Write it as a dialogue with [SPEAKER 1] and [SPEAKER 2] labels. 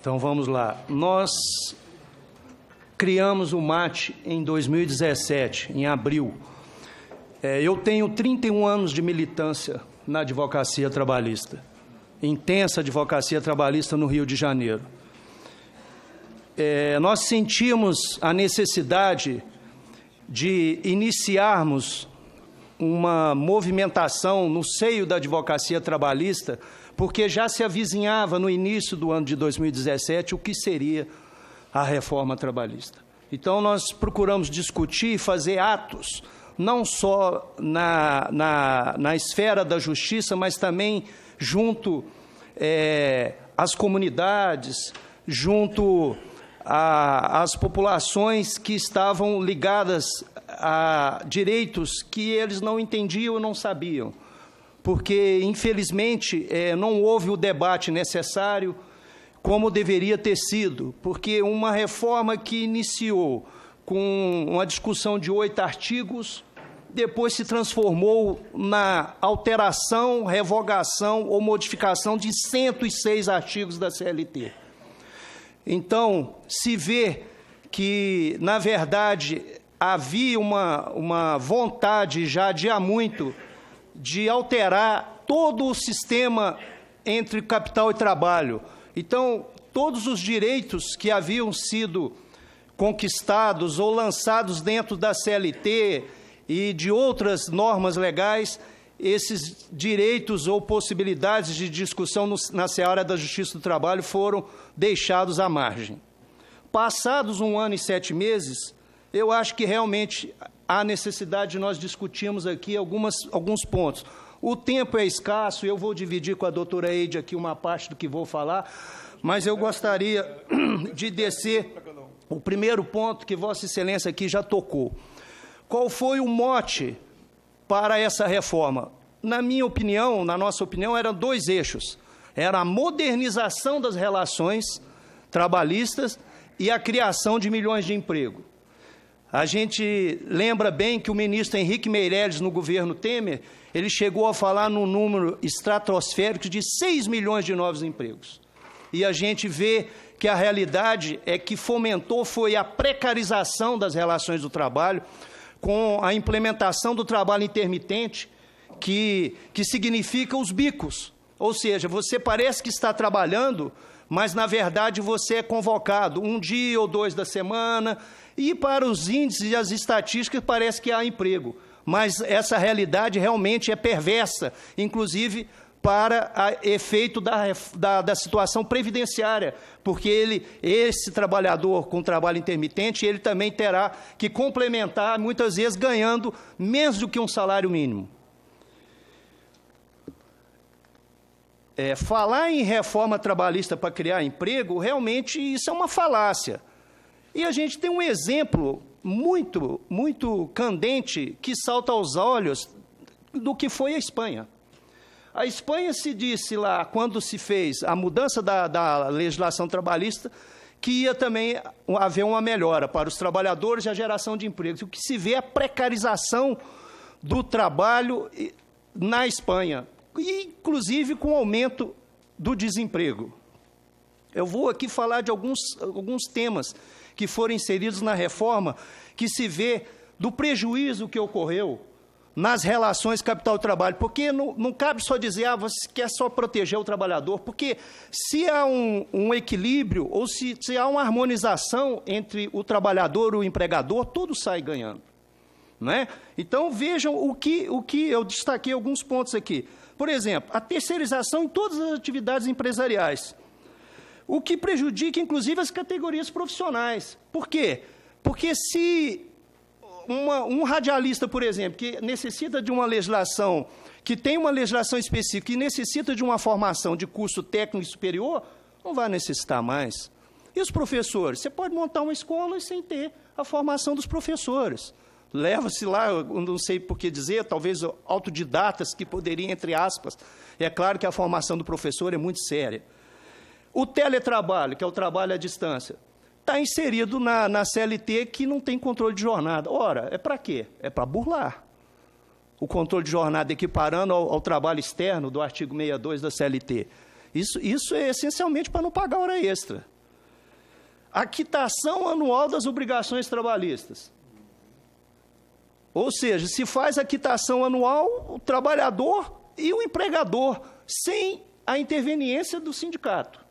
[SPEAKER 1] Então, vamos lá. Nós criamos o MAT em 2017, em abril. Eu tenho 31 anos de militância na advocacia trabalhista, intensa advocacia trabalhista no Rio de Janeiro. Nós sentimos a necessidade de iniciarmos uma movimentação no seio da advocacia trabalhista, porque já se avizinhava no início do ano de 2017 o que seria a reforma trabalhista. Então, nós procuramos discutir e fazer atos, não só na esfera da justiça, mas também junto às comunidades, junto às populações que estavam ligadas a direitos que eles não entendiam e não sabiam, porque, infelizmente, não houve o debate necessário como deveria ter sido, porque uma reforma que iniciou com uma discussão de 8 artigos, depois se transformou na alteração, revogação ou modificação de 106 artigos da CLT. Então, se vê que, na verdade, havia uma vontade já de há muito de alterar todo o sistema entre capital e trabalho. Então, todos os direitos que haviam sido conquistados ou lançados dentro da CLT e de outras normas legais, esses direitos ou possibilidades de discussão na seara da Justiça do Trabalho foram deixados à margem. Passados 1 ano e 7 meses, eu acho que realmente há necessidade de nós discutirmos aqui alguns pontos. O tempo é escasso, eu vou dividir com a doutora Eide aqui uma parte do que vou falar, mas eu gostaria de descer o primeiro ponto que Vossa Excelência aqui já tocou. Qual foi o mote para essa reforma? Na minha opinião, na nossa opinião, eram 2 eixos. Era a modernização das relações trabalhistas e a criação de milhões de empregos. A gente lembra bem que o ministro Henrique Meirelles, no governo Temer, ele chegou a falar num número estratosférico de 6 milhões de novos empregos. E a gente vê que a realidade é que fomentou foi a precarização das relações do trabalho, com a implementação do trabalho intermitente, que significa os bicos. Ou seja, você parece que está trabalhando, mas, na verdade, você é convocado 1 dia ou 2 da semana, e para os índices e as estatísticas parece que há emprego. Mas essa realidade realmente é perversa, inclusive para efeito da situação previdenciária, porque esse trabalhador com trabalho intermitente, ele também terá que complementar, muitas vezes ganhando menos do que um salário mínimo. Falar em reforma trabalhista para criar emprego, realmente isso é uma falácia. E a gente tem um exemplo muito, muito candente que salta aos olhos do que foi a Espanha. A Espanha se disse lá, quando se fez a mudança da legislação trabalhista, que ia também haver uma melhora para os trabalhadores e a geração de empregos. O que se vê é a precarização do trabalho na Espanha, inclusive com o aumento do desemprego. Eu vou aqui falar de alguns temas que foram inseridos na reforma, que se vê do prejuízo que ocorreu nas relações capital-trabalho, porque não cabe só dizer, você quer só proteger o trabalhador, porque se há um equilíbrio ou se há uma harmonização entre o trabalhador e o empregador, todos saem ganhando. Não é? Então, vejam o que eu destaquei alguns pontos aqui. Por exemplo, a terceirização em todas as atividades empresariais, o que prejudica, inclusive, as categorias profissionais. Por quê? Porque se um radialista, por exemplo, que necessita de uma legislação, que tem uma legislação específica e necessita de uma formação de curso técnico superior, não vai necessitar mais. E os professores? Você pode montar uma escola sem ter a formação dos professores. Leva-se lá, eu não sei por que dizer, talvez autodidatas que poderiam, entre aspas. É claro que a formação do professor é muito séria. O teletrabalho, que é o trabalho à distância, está inserido na CLT, que não tem controle de jornada. Ora, é para quê? É para burlar o controle de jornada, equiparando ao trabalho externo do artigo 62 da CLT. Isso é essencialmente para não pagar hora extra. a quitação anual das obrigações trabalhistas. Ou seja, se faz a quitação anual, o trabalhador e o empregador, sem a interveniência do sindicato.